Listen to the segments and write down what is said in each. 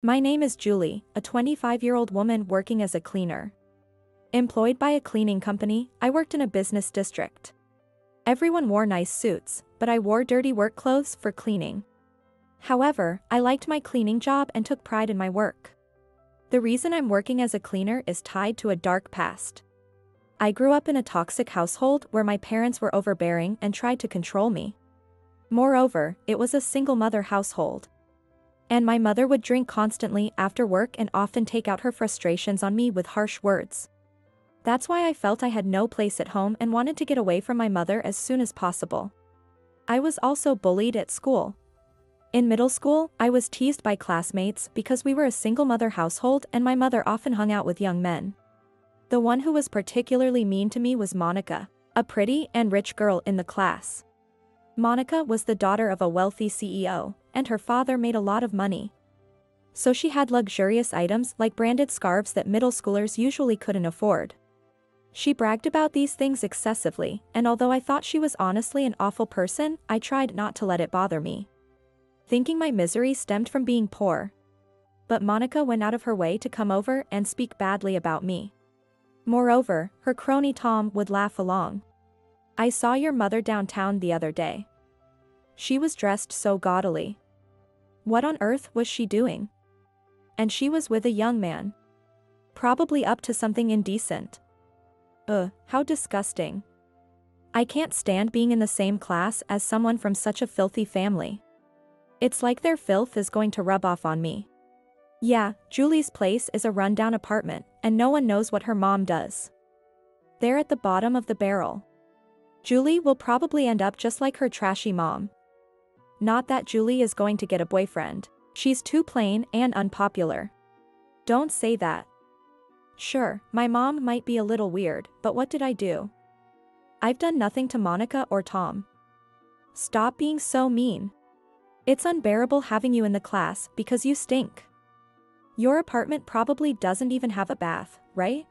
My name is Julie, a 25-year-old woman working as a cleaner. Employed by a cleaning company, I worked in a business district. Everyone wore nice suits, but I wore dirty work clothes for cleaning. However, I liked my cleaning job and took pride in my work. The reason I'm working as a cleaner is tied to a dark past. I grew up in a toxic household where my parents were overbearing and tried to control me. Moreover, it was a single-mother household. And my mother would drink constantly after work and often take out her frustrations on me with harsh words. That's why I felt I had no place at home and wanted to get away from my mother as soon as possible. I was also bullied at school. In middle school, I was teased by classmates because we were a single-mother household and my mother often hung out with young men. The one who was particularly mean to me was Monica, a pretty and rich girl in the class. Monica was the daughter of a wealthy CEO, and her father made a lot of money. So she had luxurious items like branded scarves that middle schoolers usually couldn't afford. She bragged about these things excessively, and although I thought she was honestly an awful person, I tried not to let it bother me, thinking my misery stemmed from being poor. But Monica went out of her way to come over and speak badly about me. Moreover, her crony Tom would laugh along. "I saw your mother downtown the other day. She was dressed so gaudily. What on earth was she doing? And she was with a young man. Probably up to something indecent. Ugh, how disgusting. I can't stand being in the same class as someone from such a filthy family. It's like their filth is going to rub off on me." Yeah, Julie's place is a rundown apartment, and no one knows what her mom does. They're at the bottom of the barrel. Julie will probably end up just like her trashy mom. Not that Julie is going to get a boyfriend. She's too plain and unpopular. Don't say that. Sure, my mom might be a little weird, but what did I do? I've done nothing to Monica or Tom. Stop being so mean. It's unbearable having you in the class because you stink. Your apartment probably doesn't even have a bath, right?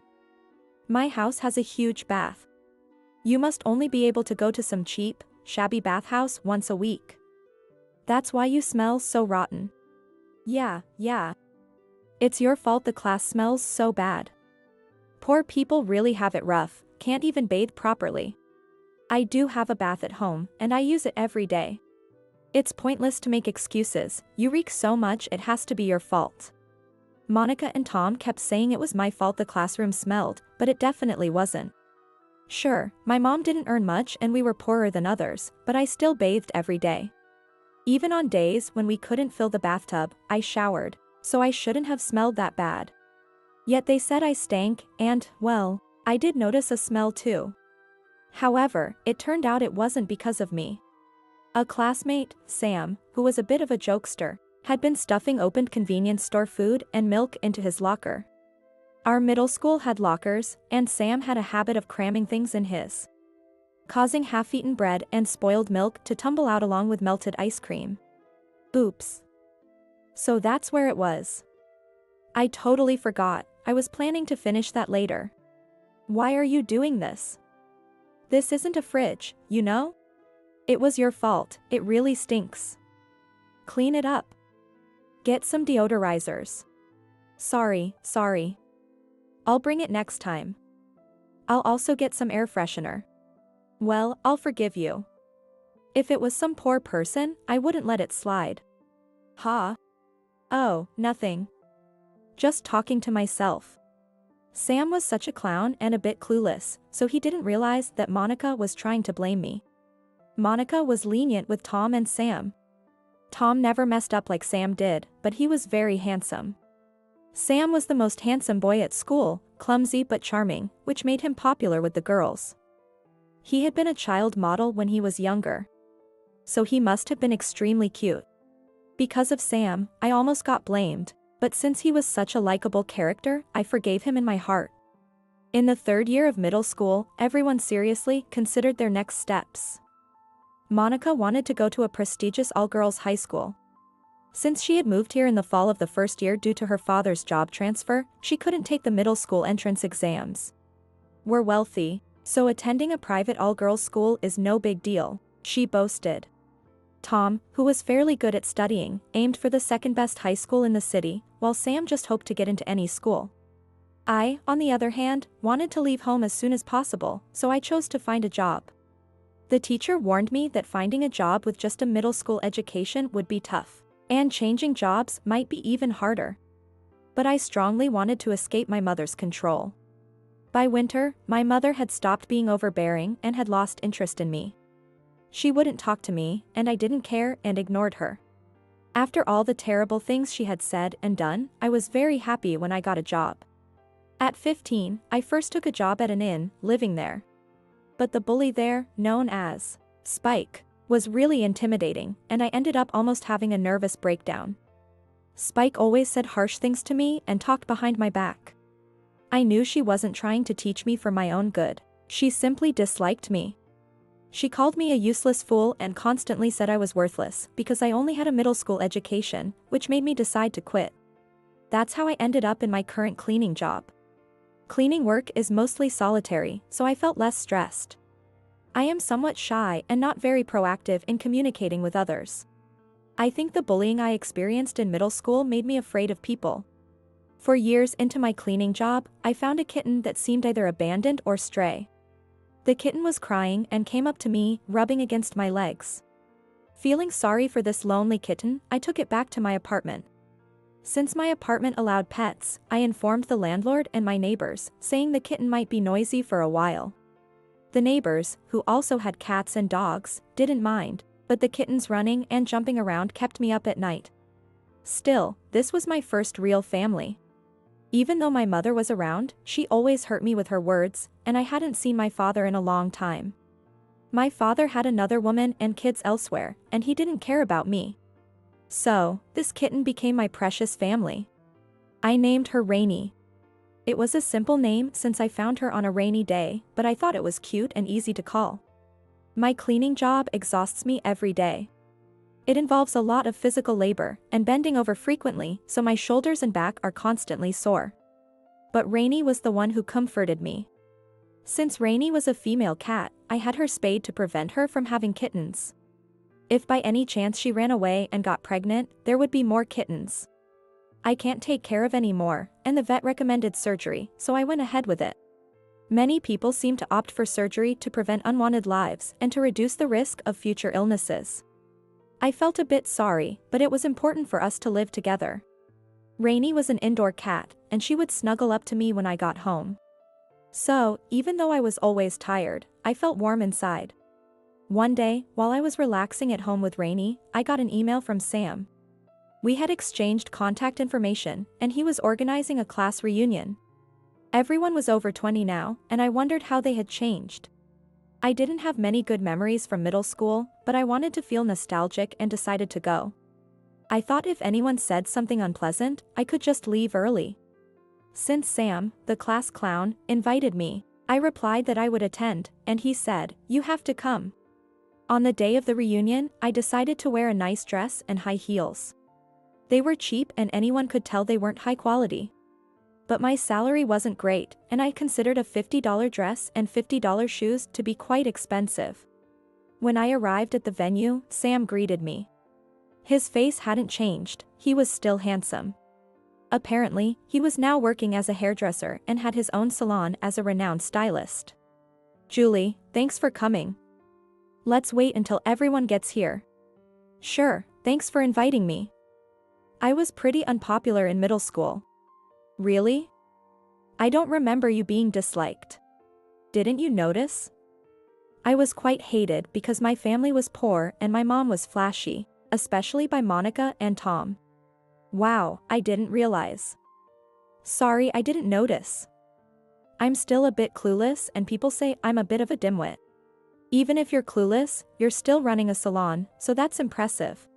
My house has a huge bath. You must only be able to go to some cheap, shabby bathhouse once a week. That's why you smell so rotten. Yeah. It's your fault the class smells so bad. Poor people really have it rough, can't even bathe properly. I do have a bath at home, and I use it every day. It's pointless to make excuses, you reek so much it has to be your fault. Monica and Tom kept saying it was my fault the classroom smelled, but it definitely wasn't. Sure, my mom didn't earn much and we were poorer than others, but I still bathed every day. Even on days when we couldn't fill the bathtub, I showered, so I shouldn't have smelled that bad. Yet they said I stank, and, well, I did notice a smell too. However, it turned out it wasn't because of me. A classmate, Sam, who was a bit of a jokester, had been stuffing opened convenience store food and milk into his locker. Our middle school had lockers, and Sam had a habit of cramming things in his, causing half-eaten bread and spoiled milk to tumble out along with melted ice cream. Oops. So that's where it was. I totally forgot, I was planning to finish that later. Why are you doing this? This isn't a fridge, you know? It was your fault, it really stinks. Clean it up. Get some deodorizers. Sorry. I'll bring it next time. I'll also get some air freshener. Well, I'll forgive you. If it was some poor person, I wouldn't let it slide. Ha? Oh, nothing. Just talking to myself. Sam was such a clown and a bit clueless, so he didn't realize that Monica was trying to blame me. Monica was lenient with Tom and Sam. Tom never messed up like Sam did, but he was very handsome. Sam was the most handsome boy at school, clumsy but charming, which made him popular with the girls. He had been a child model when he was younger, so he must have been extremely cute. Because of Sam, I almost got blamed, but since he was such a likable character, I forgave him in my heart. In the third year of middle school, everyone seriously considered their next steps. Monica wanted to go to a prestigious all-girls high school. Since she had moved here in the fall of the first year due to her father's job transfer, she couldn't take the middle school entrance exams. We're wealthy, so attending a private all-girls school is no big deal, she boasted. Tom, who was fairly good at studying, aimed for the second-best high school in the city, while Sam just hoped to get into any school. I, on the other hand, wanted to leave home as soon as possible, so I chose to find a job. The teacher warned me that finding a job with just a middle school education would be tough, and changing jobs might be even harder. But I strongly wanted to escape my mother's control. By winter, my mother had stopped being overbearing and had lost interest in me. She wouldn't talk to me, and I didn't care and ignored her. After all the terrible things she had said and done, I was very happy when I got a job. At 15, I first took a job at an inn, living there. But the bully there, known as Spike, was really intimidating, and I ended up almost having a nervous breakdown. Spike always said harsh things to me and talked behind my back. I knew she wasn't trying to teach me for my own good. She simply disliked me. She called me a useless fool and constantly said I was worthless because I only had a middle school education, which made me decide to quit. That's how I ended up in my current cleaning job. Cleaning work is mostly solitary, so I felt less stressed. I am somewhat shy and not very proactive in communicating with others. I think the bullying I experienced in middle school made me afraid of people. For years into my cleaning job, I found a kitten that seemed either abandoned or stray. The kitten was crying and came up to me, rubbing against my legs. Feeling sorry for this lonely kitten, I took it back to my apartment. Since my apartment allowed pets, I informed the landlord and my neighbors, saying the kitten might be noisy for a while. The neighbors, who also had cats and dogs, didn't mind, but the kittens running and jumping around kept me up at night. Still, this was my first real family. Even though my mother was around, she always hurt me with her words, and I hadn't seen my father in a long time. My father had another woman and kids elsewhere, and he didn't care about me. So, this kitten became my precious family. I named her Rainy. It was a simple name since I found her on a rainy day, but I thought it was cute and easy to call. My cleaning job exhausts me every day. It involves a lot of physical labor and bending over frequently, so my shoulders and back are constantly sore. But Rainy was the one who comforted me. Since Rainy was a female cat, I had her spayed to prevent her from having kittens. If by any chance she ran away and got pregnant, there would be more kittens. I can't take care of any more, and the vet recommended surgery, so I went ahead with it. Many people seem to opt for surgery to prevent unwanted lives and to reduce the risk of future illnesses. I felt a bit sorry, but it was important for us to live together. Rainy was an indoor cat, and she would snuggle up to me when I got home. So, even though I was always tired, I felt warm inside. One day, while I was relaxing at home with Rainy, I got an email from Sam. We had exchanged contact information, and he was organizing a class reunion. Everyone was over 20 now, and I wondered how they had changed. I didn't have many good memories from middle school, but I wanted to feel nostalgic and decided to go. I thought if anyone said something unpleasant, I could just leave early. Since Sam, the class clown, invited me, I replied that I would attend, and he said, "You have to come." On the day of the reunion, I decided to wear a nice dress and high heels. They were cheap and anyone could tell they weren't high quality. But my salary wasn't great, and I considered a $50 dress and $50 shoes to be quite expensive. When I arrived at the venue, Sam greeted me. His face hadn't changed, he was still handsome. Apparently, he was now working as a hairdresser and had his own salon as a renowned stylist. "Julie, thanks for coming. Let's wait until everyone gets here." "Sure, thanks for inviting me." I was pretty unpopular in middle school. "Really? I don't remember you being disliked. Didn't you notice?" I was quite hated because my family was poor and my mom was flashy, especially by Monica and Tom. Wow, I didn't realize. Sorry, I didn't notice. I'm still a bit clueless and people say I'm a bit of a dimwit. Even if you're clueless, you're still running a salon, so that's impressive.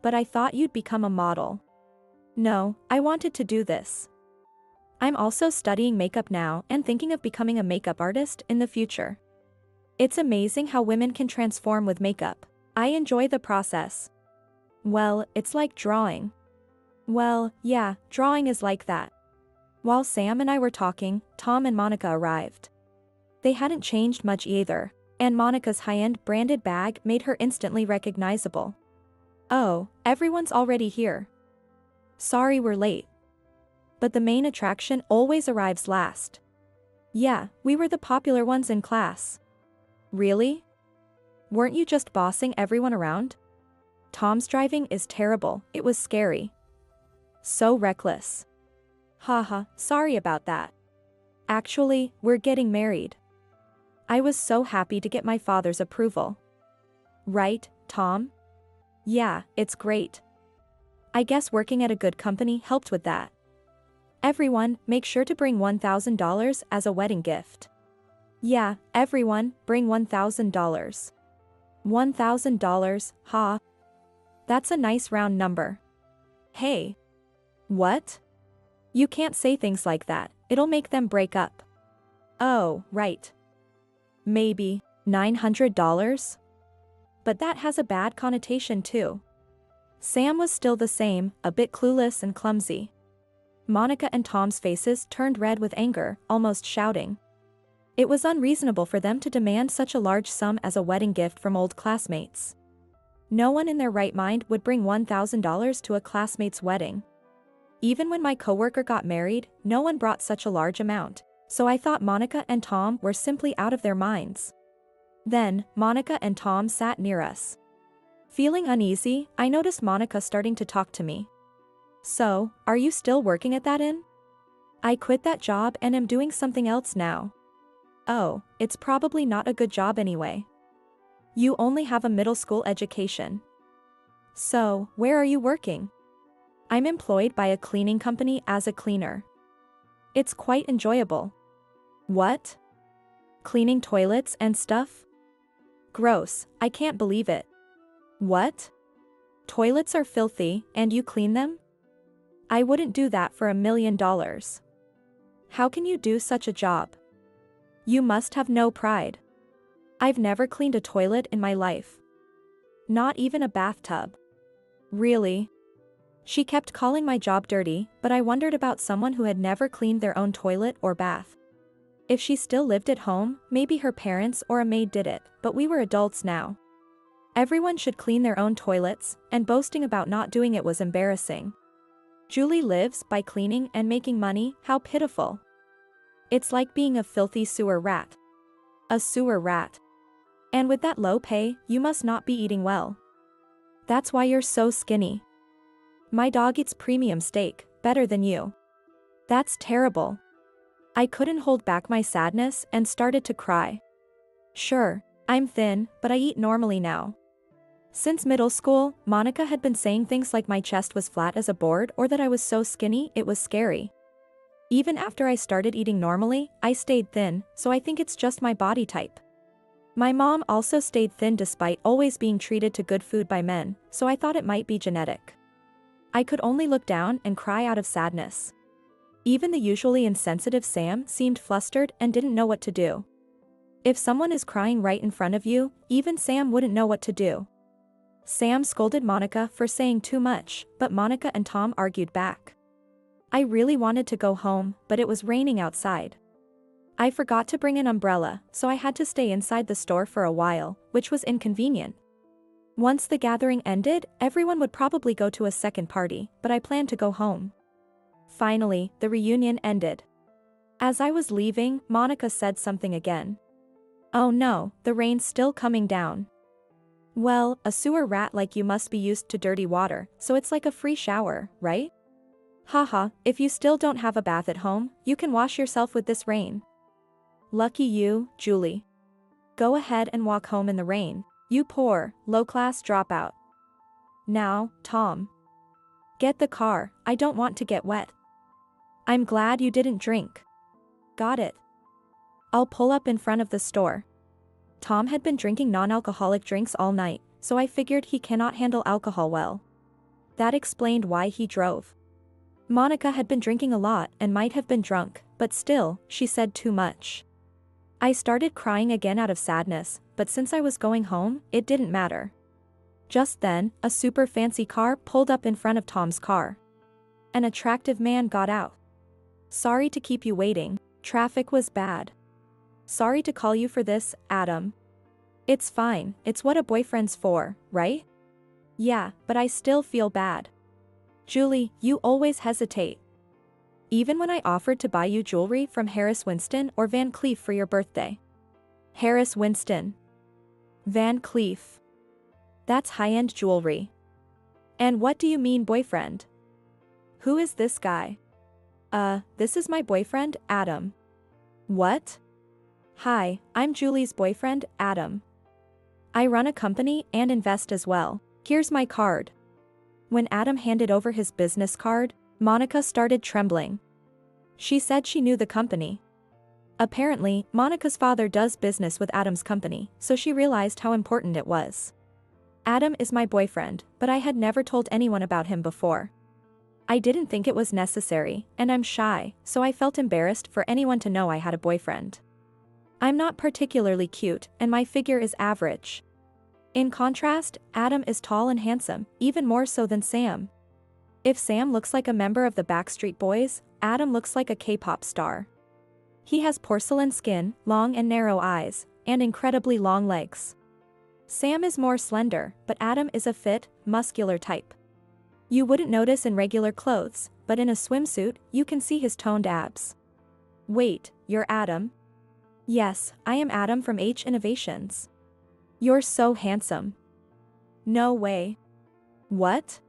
But I thought you'd become a model. No, I wanted to do this. I'm also studying makeup now and thinking of becoming a makeup artist in the future. It's amazing how women can transform with makeup. I enjoy the process. Well, it's like drawing. Well, yeah, drawing is like that. While Sam and I were talking, Tom and Monica arrived. They hadn't changed much either, and Monica's high-end branded bag made her instantly recognizable. "Oh, everyone's already here." Sorry we're late. But the main attraction always arrives last. Yeah, we were the popular ones in class. Really? Weren't you just bossing everyone around? Tom's driving is terrible, it was scary. So reckless. Haha, sorry about that. Actually, we're getting married. I was so happy to get my father's approval. Right, Tom? Yeah, it's great. I guess working at a good company helped with that. Everyone, make sure to bring $1,000 as a wedding gift. Yeah, everyone, bring $1,000. $1,000, ha. That's a nice round number. Hey. What? You can't say things like that, it'll make them break up. Oh, right. Maybe $900? But that has a bad connotation too. Sam was still the same, a bit clueless and clumsy. Monica and Tom's faces turned red with anger, almost shouting. It was unreasonable for them to demand such a large sum as a wedding gift from old classmates. No one in their right mind would bring $1,000 to a classmate's wedding. Even when my coworker got married, no one brought such a large amount, so I thought Monica and Tom were simply out of their minds. Then, Monica and Tom sat near us. Feeling uneasy, I noticed Monica starting to talk to me. So, are you still working at that inn? I quit that job and am doing something else now. Oh, it's probably not a good job anyway. You only have a middle school education. So, where are you working? I'm employed by a cleaning company as a cleaner. It's quite enjoyable. What? Cleaning toilets and stuff? Gross, I can't believe it. What? Toilets are filthy, and you clean them? I wouldn't do that for $1 million. How can you do such a job? You must have no pride. I've never cleaned a toilet in my life. Not even a bathtub. Really? She kept calling my job dirty, but I wondered about someone who had never cleaned their own toilet or bath. If she still lived at home, maybe her parents or a maid did it, but we were adults now. Everyone should clean their own toilets, and boasting about not doing it was embarrassing. Julie lives by cleaning and making money, how pitiful. It's like being a filthy sewer rat. A sewer rat. And with that low pay, you must not be eating well. That's why you're so skinny. My dog eats premium steak, better than you. That's terrible. I couldn't hold back my sadness and started to cry. Sure, I'm thin, but I eat normally now. Since middle school, Monica had been saying things like my chest was flat as a board or that I was so skinny it was scary. Even after I started eating normally, I stayed thin, so I think it's just my body type. My mom also stayed thin despite always being treated to good food by men, so I thought it might be genetic. I could only look down and cry out of sadness. Even the usually insensitive Sam seemed flustered and didn't know what to do. If someone is crying right in front of you, even Sam wouldn't know what to do. Sam scolded Monica for saying too much, but Monica and Tom argued back. I really wanted to go home, but it was raining outside. I forgot to bring an umbrella, so I had to stay inside the store for a while, which was inconvenient. Once the gathering ended, everyone would probably go to a second party, but I planned to go home. Finally, the reunion ended. As I was leaving, Monica said something again. Oh no, the rain's still coming down. Well, a sewer rat like you must be used to dirty water, so it's like a free shower, right? Haha, if you still don't have a bath at home, you can wash yourself with this rain. Lucky you, Julie. Go ahead and walk home in the rain, you poor, low-class dropout. Now, Tom. Get the car, I don't want to get wet. I'm glad you didn't drink. Got it. I'll pull up in front of the store. Tom had been drinking non-alcoholic drinks all night, so I figured he cannot handle alcohol well. That explained why he drove. Monica had been drinking a lot and might have been drunk, but still, she said too much. I started crying again out of sadness, but since I was going home, it didn't matter. Just then, a super fancy car pulled up in front of Tom's car. An attractive man got out. Sorry to keep you waiting, traffic was bad. Sorry to call you for this, Adam. It's fine, it's what a boyfriend's for, right? Yeah, but I still feel bad. Julie, you always hesitate. Even when I offered to buy you jewelry from Harris Winston or Van Cleef for your birthday. Harris Winston. Van Cleef. That's high-end jewelry. And what do you mean boyfriend? Who is this guy? This is my boyfriend, Adam. What? Hi, I'm Julie's boyfriend, Adam. I run a company and invest as well. Here's my card. When Adam handed over his business card, Monica started trembling. She said she knew the company. Apparently, Monica's father does business with Adam's company, so she realized how important it was. Adam is my boyfriend, but I had never told anyone about him before. I didn't think it was necessary, and I'm shy, so I felt embarrassed for anyone to know I had a boyfriend. I'm not particularly cute, and my figure is average. In contrast, Adam is tall and handsome, even more so than Sam. If Sam looks like a member of the Backstreet Boys, Adam looks like a K-pop star. He has porcelain skin, long and narrow eyes, and incredibly long legs. Sam is more slender, but Adam is a fit, muscular type. You wouldn't notice in regular clothes, but in a swimsuit, you can see his toned abs. Wait, you're Adam? Yes, I am Adam from H Innovations. You're so handsome. No way. What?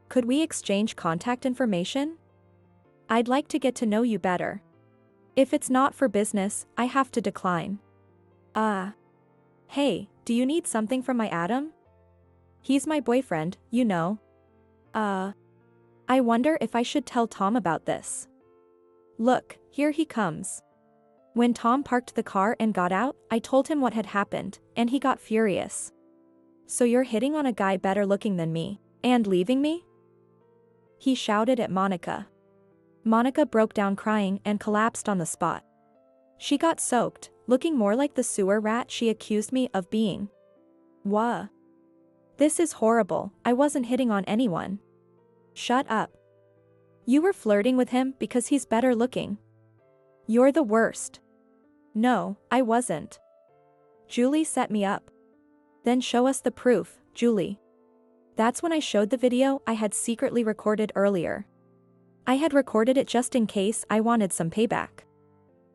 Could we exchange contact information? I'd like to get to know you better. If it's not for business, I have to decline. Hey, do you need something from my Adam? He's my boyfriend, you know. I wonder if I should tell Tom about this. Look, here he comes. When Tom parked the car and got out, I told him what had happened, and he got furious. So you're hitting on a guy better looking than me, and leaving me? He shouted at Monica. Monica broke down crying and collapsed on the spot. She got soaked, looking more like the sewer rat she accused me of being. Wah. This is horrible, I wasn't hitting on anyone. Shut up. You were flirting with him because he's better looking. You're the worst. No, I wasn't. Julie set me up. Then show us the proof, Julie. That's when I showed the video I had secretly recorded earlier. I had recorded it just in case I wanted some payback.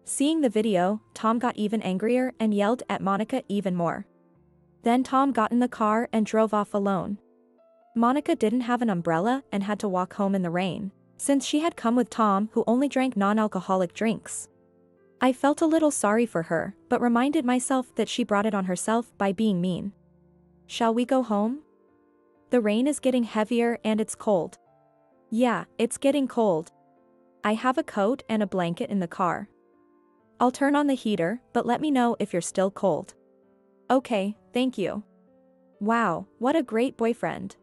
Seeing the video, Tom got even angrier and yelled at Monica even more. Then Tom got in the car and drove off alone. Monica didn't have an umbrella and had to walk home in the rain, since she had come with Tom who only drank non-alcoholic drinks. I felt a little sorry for her, but reminded myself that she brought it on herself by being mean. Shall we go home? The rain is getting heavier and it's cold. Yeah, it's getting cold. I have a coat and a blanket in the car. I'll turn on the heater, but let me know if you're still cold. Okay, thank you. Wow, what a great boyfriend.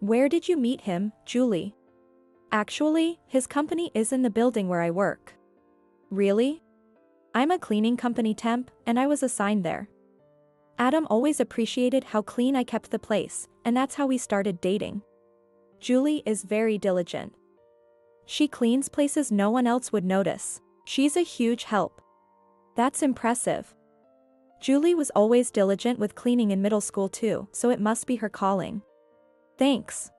Where did you meet him, Julie? Actually, his company is in the building where I work. Really? I'm a cleaning company temp, and I was assigned there. Adam always appreciated how clean I kept the place, and that's how we started dating. Julie is very diligent. She cleans places no one else would notice. She's a huge help. That's impressive. Julie was always diligent with cleaning in middle school too, so it must be her calling. Thanks.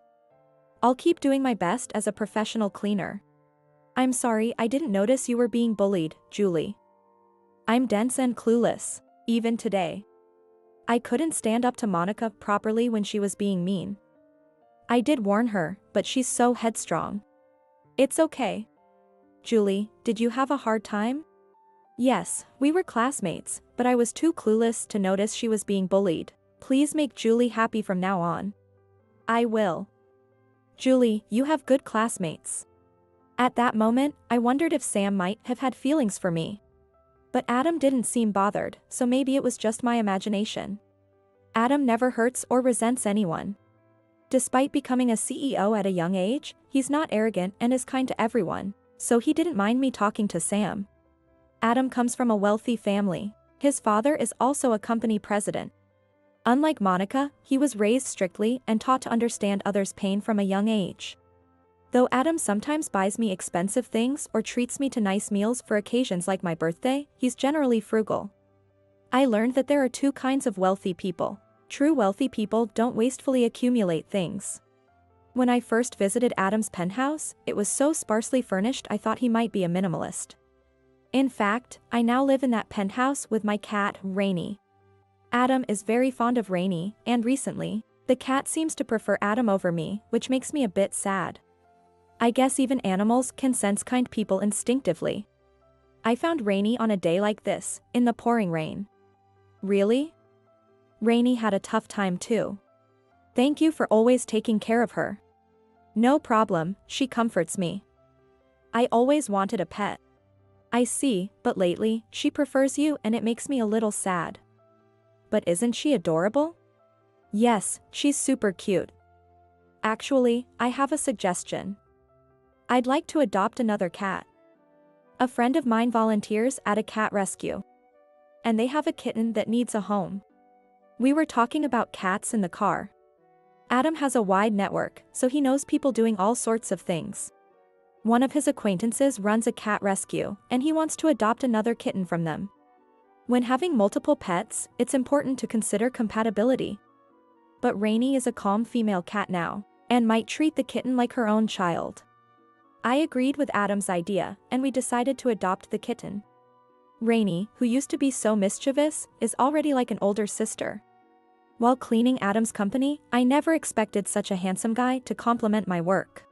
I'll keep doing my best as a professional cleaner. I'm sorry I didn't notice you were being bullied, Julie. I'm dense and clueless, even today. I couldn't stand up to Monica properly when she was being mean. I did warn her, but she's so headstrong. It's okay. Julie, did you have a hard time? Yes, we were classmates, but I was too clueless to notice she was being bullied. Please make Julie happy from now on. I will. Julie, you have good classmates. At that moment, I wondered if Sam might have had feelings for me. But Adam didn't seem bothered, so maybe it was just my imagination. Adam never hurts or resents anyone. Despite becoming a CEO at a young age, he's not arrogant and is kind to everyone, so he didn't mind me talking to Sam. Adam comes from a wealthy family. His father is also a company president. Unlike Monica, he was raised strictly and taught to understand others' pain from a young age. Though Adam sometimes buys me expensive things or treats me to nice meals for occasions like my birthday, he's generally frugal. I learned that there are two kinds of wealthy people. True wealthy people don't wastefully accumulate things. When I first visited Adam's penthouse, it was so sparsely furnished I thought he might be a minimalist. In fact, I now live in that penthouse with my cat, Rainy. Adam is very fond of Rainy, and recently, the cat seems to prefer Adam over me, which makes me a bit sad. I guess even animals can sense kind people instinctively. I found Rainy on a day like this, in the pouring rain. Really? Rainy had a tough time too. Thank you for always taking care of her. No problem, she comforts me. I always wanted a pet. I see, but lately, she prefers you and it makes me a little sad. But isn't she adorable? Yes, she's super cute. Actually, I have a suggestion. I'd like to adopt another cat. A friend of mine volunteers at a cat rescue. And they have a kitten that needs a home. We were talking about cats in the car. Adam has a wide network, so he knows people doing all sorts of things. One of his acquaintances runs a cat rescue, and he wants to adopt another kitten from them. When having multiple pets, it's important to consider compatibility. But Rainy is a calm female cat now, and might treat the kitten like her own child. I agreed with Adam's idea, and we decided to adopt the kitten. Rainy, who used to be so mischievous, is already like an older sister. While cleaning Adam's company, I never expected such a handsome guy to compliment my work.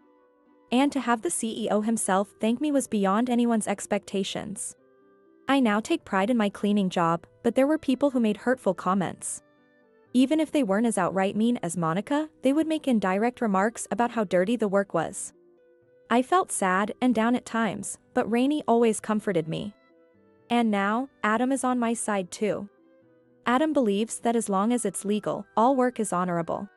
And to have the CEO himself thank me was beyond anyone's expectations. I now take pride in my cleaning job, but there were people who made hurtful comments. Even if they weren't as outright mean as Monica, they would make indirect remarks about how dirty the work was. I felt sad and down at times, but Rainy always comforted me. And now, Adam is on my side too. Adam believes that as long as it's legal, all work is honorable.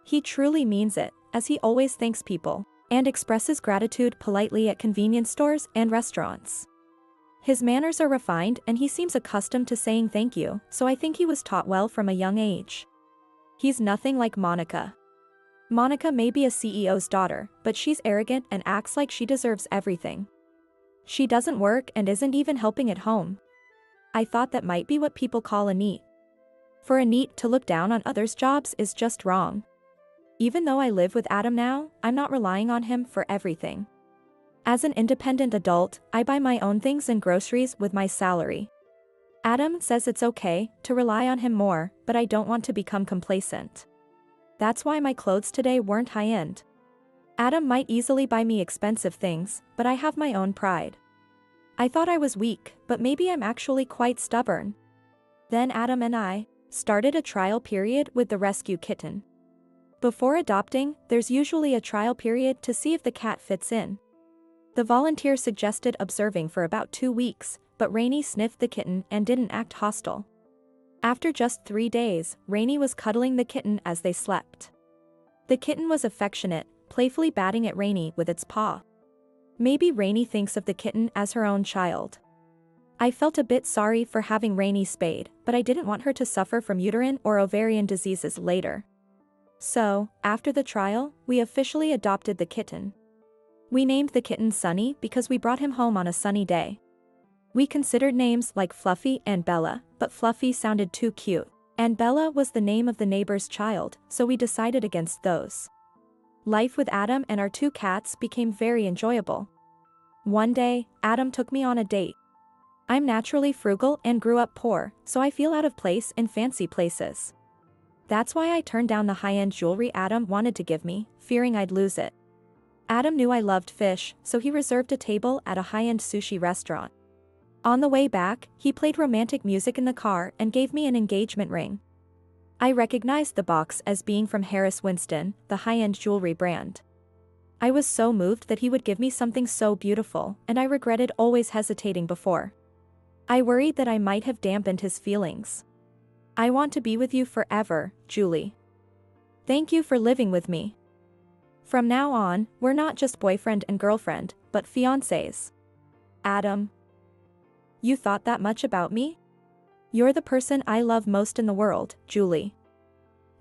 He truly means it, as he always thanks people, and expresses gratitude politely at convenience stores and restaurants. His manners are refined and he seems accustomed to saying thank you, so I think he was taught well from a young age. He's nothing like Monica. Monica may be a CEO's daughter, but she's arrogant and acts like she deserves everything. She doesn't work and isn't even helping at home. I thought that might be what people call a neat. For a neat to look down on others' jobs is just wrong. Even though I live with Adam now, I'm not relying on him for everything. As an independent adult, I buy my own things and groceries with my salary. Adam says it's okay to rely on him more, but I don't want to become complacent. That's why my clothes today weren't high-end. Adam might easily buy me expensive things, but I have my own pride. I thought I was weak, but maybe I'm actually quite stubborn. Then Adam and I started a trial period with the rescue kitten. Before adopting, there's usually a trial period to see if the cat fits in. The volunteer suggested observing for about 2 weeks, but Rainy sniffed the kitten and didn't act hostile. After just 3 days, Rainy was cuddling the kitten as they slept. The kitten was affectionate, playfully batting at Rainy with its paw. Maybe Rainy thinks of the kitten as her own child. I felt a bit sorry for having Rainy spayed, but I didn't want her to suffer from uterine or ovarian diseases later. So, after the trial, we officially adopted the kitten. We named the kitten Sunny because we brought him home on a sunny day. We considered names like Fluffy and Bella, but Fluffy sounded too cute, and Bella was the name of the neighbor's child, so we decided against those. Life with Adam and our 2 cats became very enjoyable. One day, Adam took me on a date. I'm naturally frugal and grew up poor, so I feel out of place in fancy places. That's why I turned down the high-end jewelry Adam wanted to give me, fearing I'd lose it. Adam knew I loved fish, so he reserved a table at a high-end sushi restaurant. On the way back, he played romantic music in the car and gave me an engagement ring. I recognized the box as being from Harris Winston, the high-end jewelry brand. I was so moved that he would give me something so beautiful, and I regretted always hesitating before. I worried that I might have dampened his feelings. I want to be with you forever, Julie. Thank you for living with me. From now on, we're not just boyfriend and girlfriend, but fiancés. Adam. You thought that much about me? You're the person I love most in the world, Julie.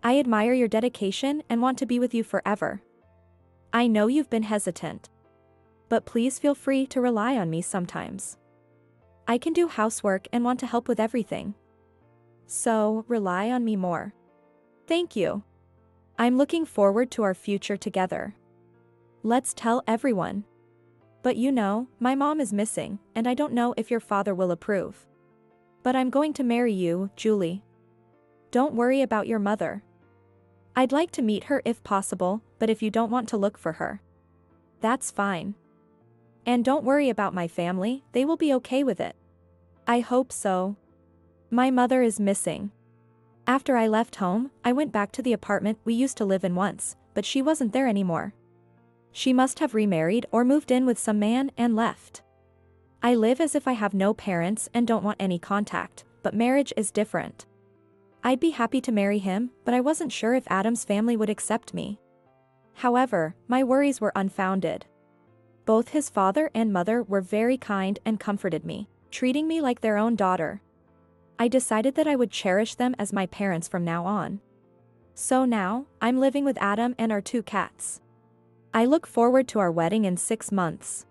I admire your dedication and want to be with you forever. I know you've been hesitant. But please feel free to rely on me sometimes. I can do housework and want to help with everything. So, rely on me more. Thank you. I'm looking forward to our future together. Let's tell everyone. But you know, my mom is missing, and I don't know if your father will approve. But I'm going to marry you, Julie. Don't worry about your mother. I'd like to meet her if possible, but if you don't want to look for her, that's fine. And don't worry about my family, they will be okay with it. I hope so. My mother is missing. After I left home, I went back to the apartment we used to live in once, but she wasn't there anymore. She must have remarried or moved in with some man and left. I live as if I have no parents and don't want any contact, but marriage is different. I'd be happy to marry him, but I wasn't sure if Adam's family would accept me. However, my worries were unfounded. Both his father and mother were very kind and comforted me, treating me like their own daughter. I decided that I would cherish them as my parents from now on. So now, I'm living with Adam and our 2 cats. I look forward to our wedding in 6 months.